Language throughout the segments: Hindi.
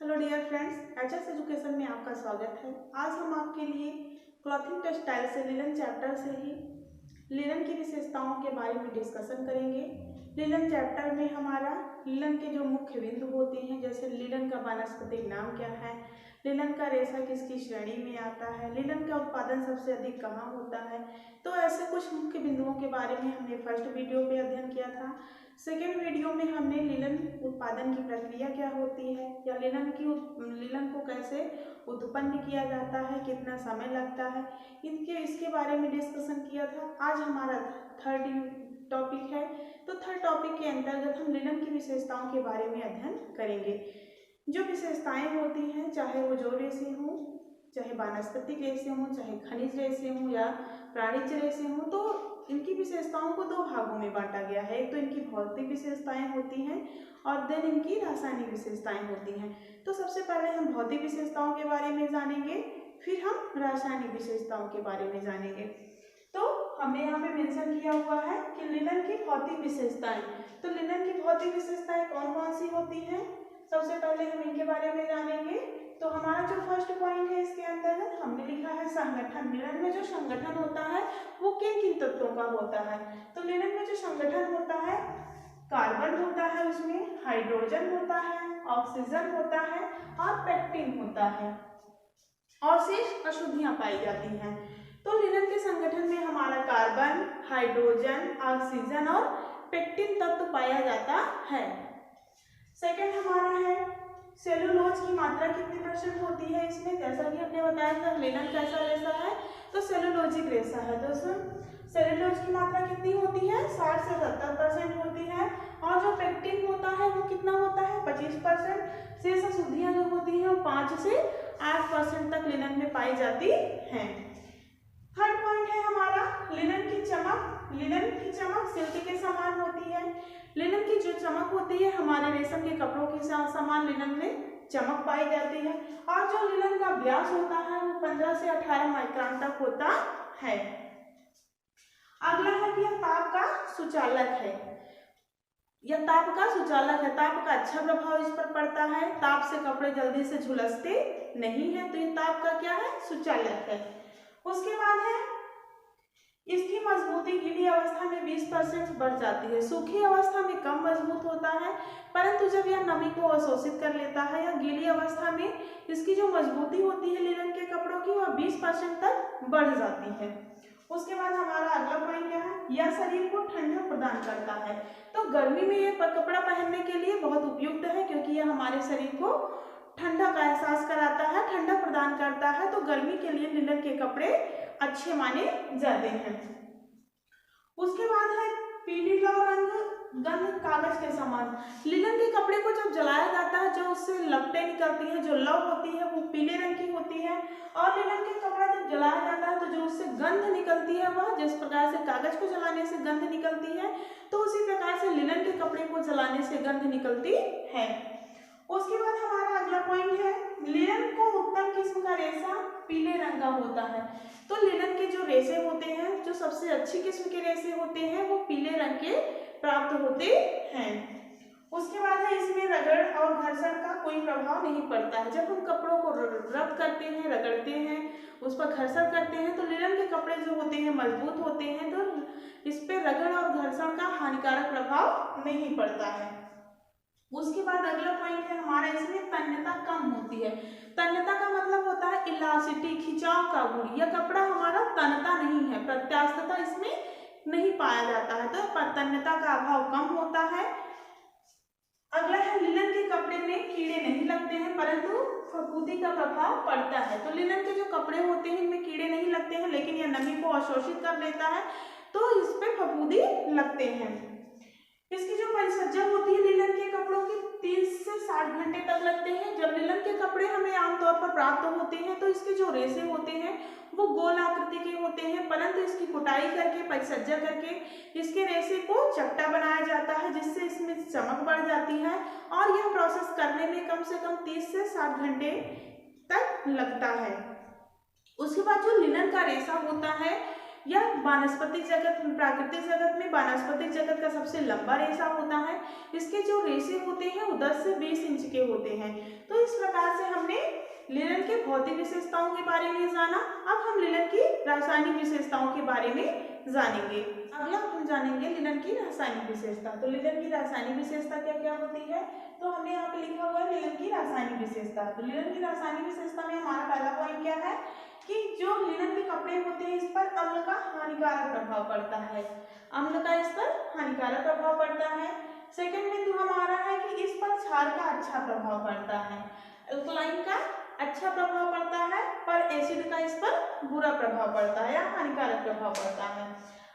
Hello dear friends, HS education में आपका स्वागत है। आज हम आपके लिए क्लॉथिंग टेक्सटाइल से लिनन चैप्टर से ही लिनन की विशेषताओं के बारे में डिस्कशन करेंगे। लिनन चैप्टर में हमारा लिनन के जो मुख्य बिंदु होते हैं, जैसे लिनन का वानस्पतिक नाम क्या है, लिनन का रेशा किसकी श्रेणी में आता है, लिनन का उत्पादन सबसे अधिक कहाँ होता है। तो ऐसे कुछ मुख्य बिंदुओं के बारे में हमने फर्स्ट वीडियो पे अध्ययन किया था। सेकेंड वीडियो में हमने लिनन उत्पादन की प्रक्रिया क्या होती है या लिनन को कैसे उत्पन्न किया जाता है, कितना समय लगता है, इसके बारे में डिस्कशन किया था। आज हमारा थर्ड टॉपिक है, तो थर्ड टॉपिक के अंतर्गत हम लिनन की विशेषताओं के बारे में अध्ययन करेंगे। जो विशेषताएं होती हैं, चाहे वो जौ रेशे हों, चाहे वानस्पतिक रेशे हों, चाहे खनिज रेशे हों या प्राणिज रेशे हों, तो इनकी विशेषताओं को दो भागों में बांटा गया है। एक तो इनकी भौतिक विशेषताएं होती हैं और देन इनकी रासायनिक विशेषताएं होती हैं। तो सबसे पहले हम भौतिक विशेषताओं के बारे में जानेंगे, फिर हम रासायनिक विशेषताओं के बारे में जानेंगे। तो हमने यहाँ पे मेंशन किया हुआ है कि लिनन की भौतिक विशेषताएं। तो लिनन की भौतिक विशेषताएं कौन कौन सी होती हैं, सबसे पहले हम इनके बारे में जानेंगे। तो हमारा जो फर्स्ट पॉइंट है, इसके अंतर्गत हमने लिखा है संगठन। लिनन में जो संगठन होता है वो किन किन तत्वों का होता है। तो लिनन में जो संगठन होता है, कार्बन होता है, उसमें हाइड्रोजन होता है, ऑक्सीजन होता है और पेक्टिन होता है और शेष अशुद्धियां पाई जाती हैं। तो लिनन के संगठन में हमारा कार्बन, हाइड्रोजन, ऑक्सीजन और पेक्टिन तत्व पाया जाता है। सेकेंड हमारा है सेलुलोज की मात्रा कितनी % होती है इसमें। जैसा कि हमने बताया था लिनन कैसा रेशा है, तो सेलुलोजिक रेशा है। तो सेलुलोज की मात्रा कितनी होती है, 60 से 70% होती है। और जो पेक्टिन होता है वो कितना होता है, 25%। शेष अशुद्धियां जो होती हैं 5 से 8% तक लिनन में पाई जाती हैं। थर्ड पॉइंट है हमारा लिनन की चमक। लिनन की चमक सिल्क के समान होती है। लिनन की जो चमक होती है हमारे रेशम के कपड़ों के समान लिनन में चमक पाई जाती है। और जो लिनन का व्यास होता है वो 15 से 18 माइक्रोन तक होता है। अगला है कि यह ताप का सुचालक है। यह ताप का सुचालक है, ताप का अच्छा प्रभाव इस पर पड़ता है, ताप से कपड़े जल्दी से झुलसते नहीं है। तो यह ताप का क्या है, सुचालक है। उसके बाद है इसकी मजबूती गीली अवस्था में 20% बढ़ जाती है, सूखी अवस्था में कम मजबूत होता है, परंतु जब यह नमी को अवशोषित कर लेता है या गीली अवस्था में इसकी जो मजबूती होती है लिनन के कपड़ों की वह 20% तक बढ़ जाती है। उसके बाद हमारा अगला पॉइंट क्या है, यह शरीर को ठंडक प्रदान करता है। तो गर्मी में यह कपड़ा पहनने के लिए बहुत उपयुक्त है, क्योंकि यह हमारे शरीर को ठंडा का एहसास कराता है, ठंडा प्रदान करता है। तो गर्मी के लिए लिनन के कपड़े अच्छे माने जाते हैं। उसके बाद है पीली लौ रंग गंध कागज के समान। लिनन के कपड़े को जब जलाया जाता है, जो उससे लपटें निकलती है, जो लौ होती है वो पीले रंग की होती है। और लिनन के कपड़ा जब जलाया जाता है तो जो उससे गंध निकलती है, वह जिस प्रकार से कागज को जलाने से गंध निकलती है, तो उसी प्रकार से लिनन के कपड़े को जलाने से गंध निकलती है। उसके बाद हमारा अगला पॉइंट है लिनन को उत्तम किस्म का रेशा पीले रंग का होता है। तो लिनन के जो रेशे होते हैं, जो सबसे अच्छी किस्म के रेशे होते हैं, वो पीले रंग के प्राप्त होते हैं। उसके बाद है इसमें रगड़ और घर्षण का कोई प्रभाव नहीं पड़ता है। जब हम कपड़ों को रब करते हैं, रगड़ते हैं, उस पर घर्षण करते हैं, तो लिनन के कपड़े जो होते हैं मजबूत होते हैं, तो इस पे रगड़ और घर्षण का हानिकारक प्रभाव नहीं पड़ता है। उसके बाद अगला पॉइंट है हमारा, इसमें तन्यता कम होती है। तन्यता का मतलब होता है इलास्टिसिटी, खिंचाव का गुण। यह कपड़ा हमारा तनता नहीं है, प्रत्यास्थता इसमें नहीं पाया जाता है, तो तन्यता का अभाव कम होता है। अगला है लिनन के कपड़े में कीड़े नहीं लगते हैं, परंतु फफूंदी का प्रभाव पड़ता है। तो लिनन के जो कपड़े होते हैं इनमें कीड़े नहीं लगते हैं, लेकिन यह नमी को अवशोषित कर लेता है, तो इस पे फफूंदी लगते हैं। इसकी जो परिसज्जा होती है लिनन के कपड़ों की 30 से 60 घंटे तक लगते हैं। जब लिनन के कपड़े हमें आमतौर पर प्राप्त होते हैं, तो इसके जो रेशे होते हैं वो गोल आकृति के होते हैं, परंतु इसकी कुटाई करके, परिसज्जा करके इसके रेशे को चपटा बनाया जाता है, जिससे इसमें चमक बढ़ जाती है। और यह प्रोसेस करने में कम से कम 30 से 60 घंटे तक लगता है। उसके बाद जो लिनन का रेशा होता है यह वानस्पतिक जगत, प्राकृतिक जगत में वानस्पतिक जगत का सबसे लंबा रेशा होता है। इसके जो रेशे होते हैं वो 10 से 20 इंच के होते हैं। तो इस प्रकार से हमने लिनन के भौतिक विशेषताओं के बारे में जाना। अब हम लिनन की रासायनिक विशेषताओं के बारे में जानेंगे। अगला हम जानेंगे लिनन की रासायनिक विशेषता। तो लिनन की रासायनिक विशेषता क्या क्या होती है, तो हमने यहाँ पे लिखा हुआ है लिनन की रासायनिक विशेषता। तो लिनन की रासायनिक विशेषता में हमारा पहला पॉइंट क्या है कि जो लिनन के कपड़े होते हैं इस पर अम्ल का हानिकारक प्रभाव पड़ता है। अम्ल का इस पर हानिकारक प्रभाव पड़ता है। सेकंड बिंदु हमारा है कि इस पर क्षार का अच्छा प्रभाव पड़ता है। अल्कलाइन का अच्छा प्रभाव पड़ता है, पर एसिड का इस पर बुरा प्रभाव पड़ता है या हानिकारक प्रभाव पड़ता है।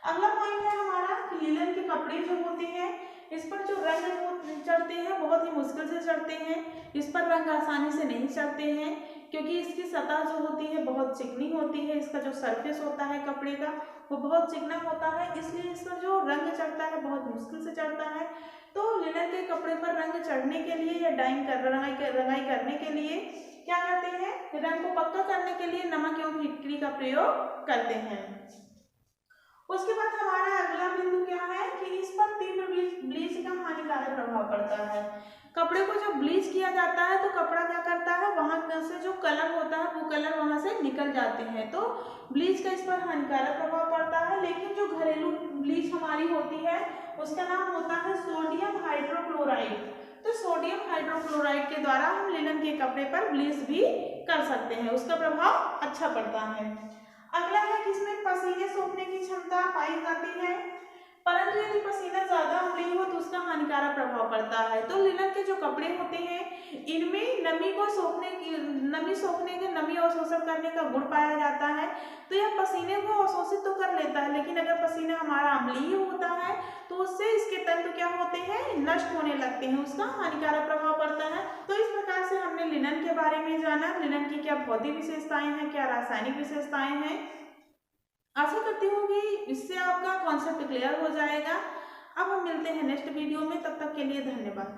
अगला पॉइंट है हमारा कि लिनन के कपड़े जो होते हैं इस पर जो रंग चढ़ते हैं बहुत ही मुश्किल से चढ़ते हैं। इस पर रंग आसानी से नहीं चढ़ते हैं क्योंकि इसकी सतह जो होती है बहुत चिकनी होती है। इसका जो सरफेस होता है कपड़े का वो बहुत चिकना होता है, इसलिए इस पर जो रंग चढ़ता है बहुत मुश्किल से चढ़ता है। तो लिनन के कपड़े पर रंग चढ़ने के लिए या रंगाई करने के लिए क्या करते हैं, रंग को पक्का करने के लिए नमक एवं फिटकरी का प्रयोग करते हैं। उसके बाद हमारा अगला बिंदु क्या है कि इस पर तीव्र ब्लीच का हानिकारक प्रभाव पड़ता है। कपड़े को जब ब्लीच किया जाता है तो कपड़ा क्या करता है, वहां से जो कलर होता है वो कलर वहां से निकल जाते हैं, तो ब्लीच का इस पर हानिकारक प्रभाव पड़ता है। लेकिन जो घरेलू ब्लीच हमारी होती है उसका नाम होता है सोडियम हाइड्रोक्लोराइड। तो सोडियम हाइड्रोक्लोराइड के द्वारा हम लिनन के कपड़े पर ब्लीच भी कर सकते हैं, उसका प्रभाव अच्छा पड़ता है। अगला है कि इसमें पसीने सोखने की क्षमता पाई जाती है, परंतु यदि पसीना ज्यादा अम्लीय हो तो उसका हानिकारक प्रभाव पड़ता है। तो लिनन के जो कपड़े होते हैं इनमें नमी अवशोषण करने का गुण पाया जाता है। तो यह पसीने को अवशोषित तो कर लेता है, लेकिन अगर पसीना हमारा अम्लीय होता है तो उससे इसके तंतु क्या होते हैं, नष्ट होने लगते हैं, उसका हानिकारक प्रभाव पड़ता है। तो इस प्रकार से हमने लिनन के बारे में जाना, लिनन की क्या भौतिक विशेषताएं हैं, क्या रासायनिक विशेषताएं हैं। आशा करती हूँ कि इससे आपका कॉन्सेप्ट क्लियर हो जाएगा। अब हम मिलते हैं नेक्स्ट वीडियो में, तब तक के लिए धन्यवाद।